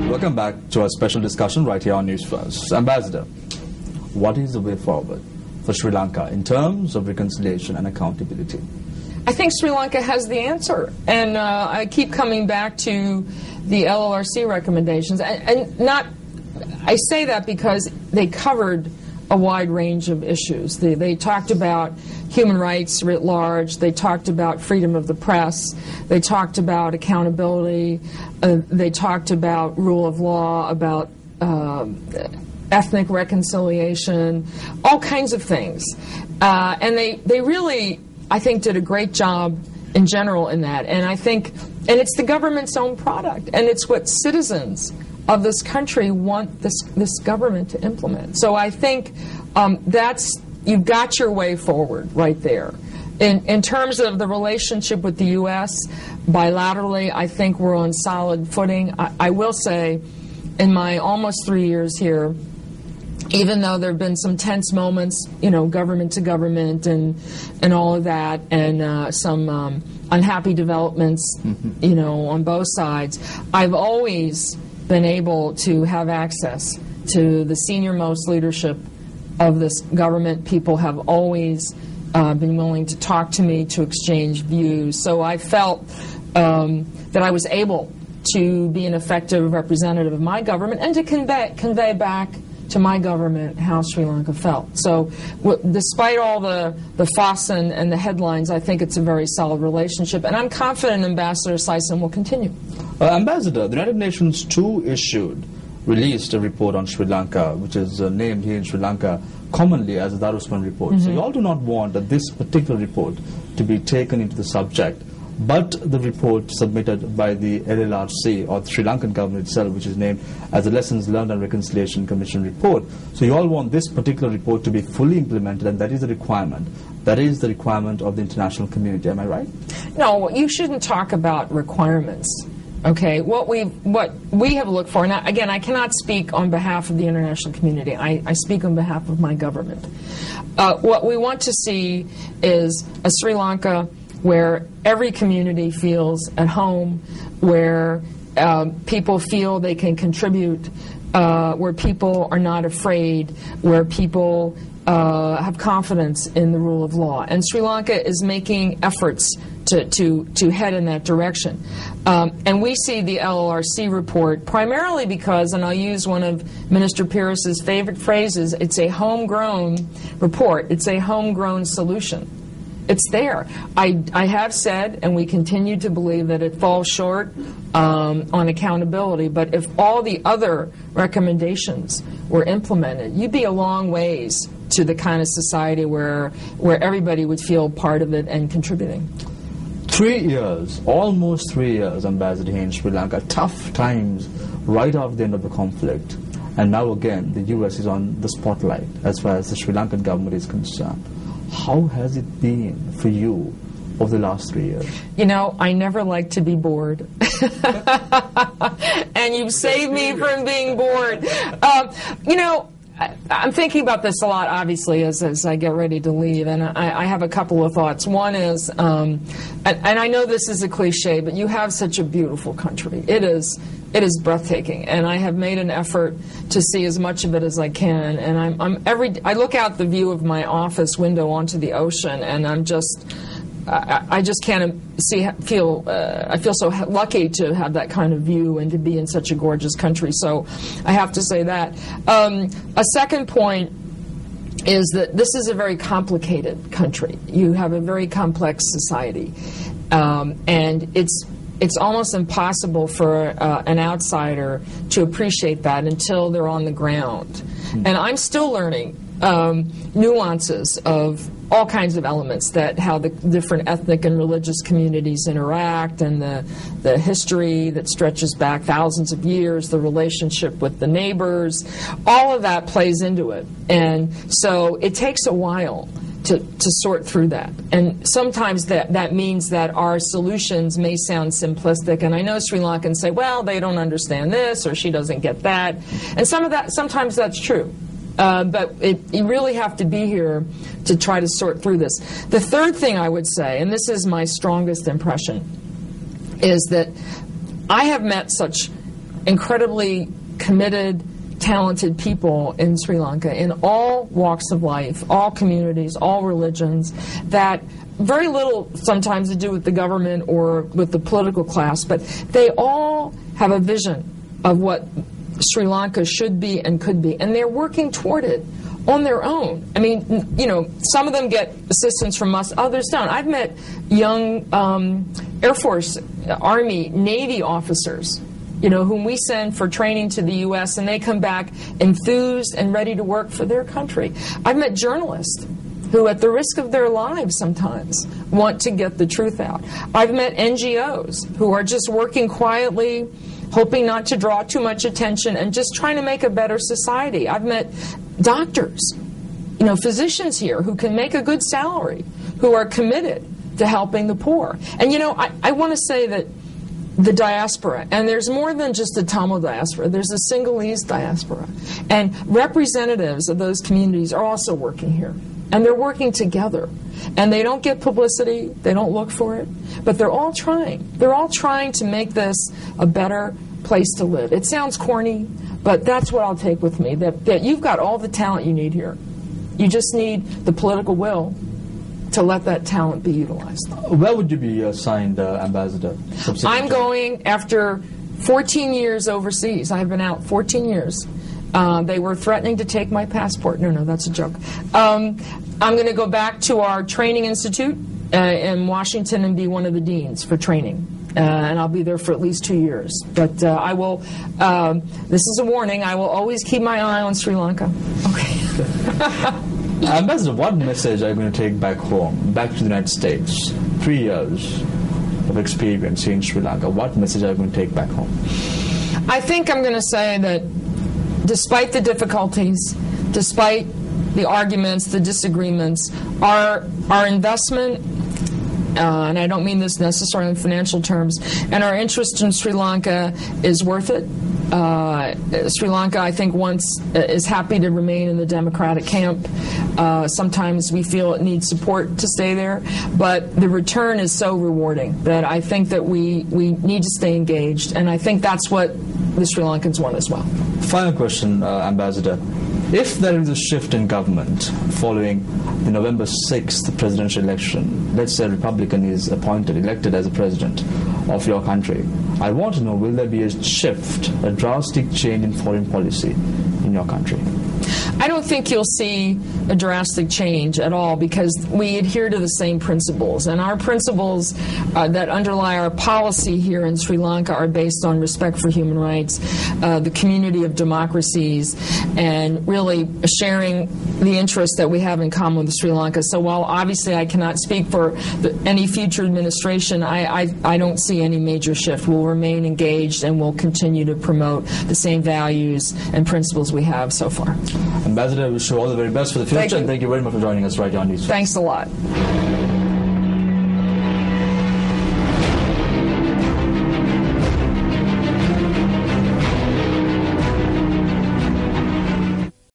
Welcome back to our special discussion right here on News First. Ambassador, what is the way forward for Sri Lanka in terms of reconciliation and accountability? I think Sri Lanka has the answer, and I keep coming back to the LLRC recommendations, and not. I say that because they covered a wide range of issues. They talked about human rights writ large. They talked about freedom of the press. They talked about accountability. They talked about rule of law, about ethnic reconciliation, all kinds of things. And they really, I think, did a great job in general in that. And I think, and it's the government's own product, and it's what citizens of this country want this government to implement. So I think you've got your way forward right there. In terms of the relationship with the U.S., bilaterally, I think we're on solid footing. I will say, in my almost 3 years here, even though there have been some tense moments, government to government and all of that, and some unhappy developments, on both sides, I've always been able to have access to the senior-most leadership of this government. People have always been willing to talk to me, to exchange views. So I felt that I was able to be an effective representative of my government and to convey back to my government how Sri Lanka felt. So despite all the fuss and the headlines, I think it's a very solid relationship, and I'm confident Ambassador Saisan will continue. Ambassador, the United Nations too released a report on Sri Lanka, which is named here in Sri Lanka commonly as the Darusman report. So you all do not want this particular report to be taken into the subject, but the report submitted by the LLRC, or the Sri Lankan government itself, which is named as the Lessons Learned and Reconciliation Commission report. So you all want this particular report to be fully implemented, and that is the requirement. That is the requirement of the international community. Am I right? No, you shouldn't talk about requirements. Okay, what we have looked for, and again, I cannot speak on behalf of the international community. I speak on behalf of my government. What we want to see is a Sri Lanka where every community feels at home, where people feel they can contribute, where people are not afraid, where people have confidence in the rule of law. And Sri Lanka is making efforts to head in that direction. And we see the LLRC report primarily because, and I'll use one of Minister Peiris's favorite phrases, it's a homegrown report. It's a homegrown solution. It's there. I have said, and we continue to believe, that it falls short on accountability, but if all the other recommendations were implemented, you'd be a long ways to the kind of society where everybody would feel part of it and contributing. 3 years, almost 3 years, Ambassador here in Sri Lanka, tough times right after the end of the conflict. And now again, the U.S. is on the spotlight as far as the Sri Lankan government is concerned. How has it been for you over the last 3 years? I never like to be bored. And you've saved me from being bored. I'm thinking about this a lot, obviously, as I get ready to leave, and I have a couple of thoughts. One is, and I know this is a cliche, but you have such a beautiful country. It is breathtaking, and I have made an effort to see as much of it as I can. And I look out the view of my office window onto the ocean, and I just can't feel so lucky to have that kind of view and to be in such a gorgeous country. So I have to say that. A second point is that this is a very complicated country. You have a very complex society, and it's almost impossible for an outsider to appreciate that until they're on the ground. And I'm still learning nuances of all kinds of elements, that how the different ethnic and religious communities interact, and the history that stretches back thousands of years, the relationship with the neighbors, all of that plays into it. And so it takes a while to sort through that. And sometimes that means that our solutions may sound simplistic, and I know Sri Lankans say, well, they don't understand this, or she doesn't get that. And sometimes that's true. But you really have to be here to try to sort through this. The third thing I would say, and this is my strongest impression, is that I have met such incredibly committed, talented people in Sri Lanka in all walks of life, all communities, all religions, that very little sometimes to do with the government or with the political class, but they all have a vision of what Sri Lanka should be and could be, and they're working toward it on their own. I mean, you know, some of them get assistance from us, others don't. I've met young Air Force, Army, Navy officers, you know, whom we send for training to the U.S., and they come back enthused and ready to work for their country. I've met journalists who, at the risk of their lives sometimes, want to get the truth out. I've met NGOs who are just working quietly, hoping not to draw too much attention, and just trying to make a better society. I've met doctors, you know, physicians here who can make a good salary, who are committed to helping the poor. And, you know, I want to say that the diaspora, and there's more than just the Tamil diaspora, there's a Sinhalese diaspora, and representatives of those communities are also working here. And they're working together. And they don't get publicity, they don't look for it, but they're all trying. They're all trying to make this a better place to live. It sounds corny, but that's what I'll take with me, that you've got all the talent you need here. You just need the political will to let that talent be utilized. Where would you be assigned, Ambassador? I'm going after 14 years overseas. I've been out 14 years. They were threatening to take my passport. No, that's a joke. I'm going to go back to our training institute in Washington and be one of the deans for training. And I'll be there for at least 2 years. But I will, this is a warning, I will always keep my eye on Sri Lanka. Okay. Ambassador, what message are you going to take back home, back to the United States? 3 years of experience in Sri Lanka. What message are you going to take back home? I think I'm going to say that despite the difficulties, despite the arguments, the disagreements, our investment, and I don't mean this necessarily in financial terms, and our interest in Sri Lanka is worth it. Sri Lanka, I think, is happy to remain in the democratic camp. Sometimes we feel it needs support to stay there, but the return is so rewarding that I think that we need to stay engaged, and I think that's what the Sri Lankans want as well. Final question, Ambassador. If there is a shift in government following the November 6th presidential election, let's say a Republican is elected as a president of your country, I want to know, will there be a shift, a drastic change in foreign policy in your country? I don't think you'll see a drastic change at all, because we adhere to the same principles. And our principles that underlie our policy here in Sri Lanka are based on respect for human rights, the community of democracies, and really sharing the interests that we have in common with Sri Lanka. So while obviously I cannot speak for any future administration, I don't see any major shift. We'll remain engaged and we'll continue to promote the same values and principles we have so far. Ambassador, I wish you all the very best for the future, and thank you very much for joining us right here on News. Thanks a lot.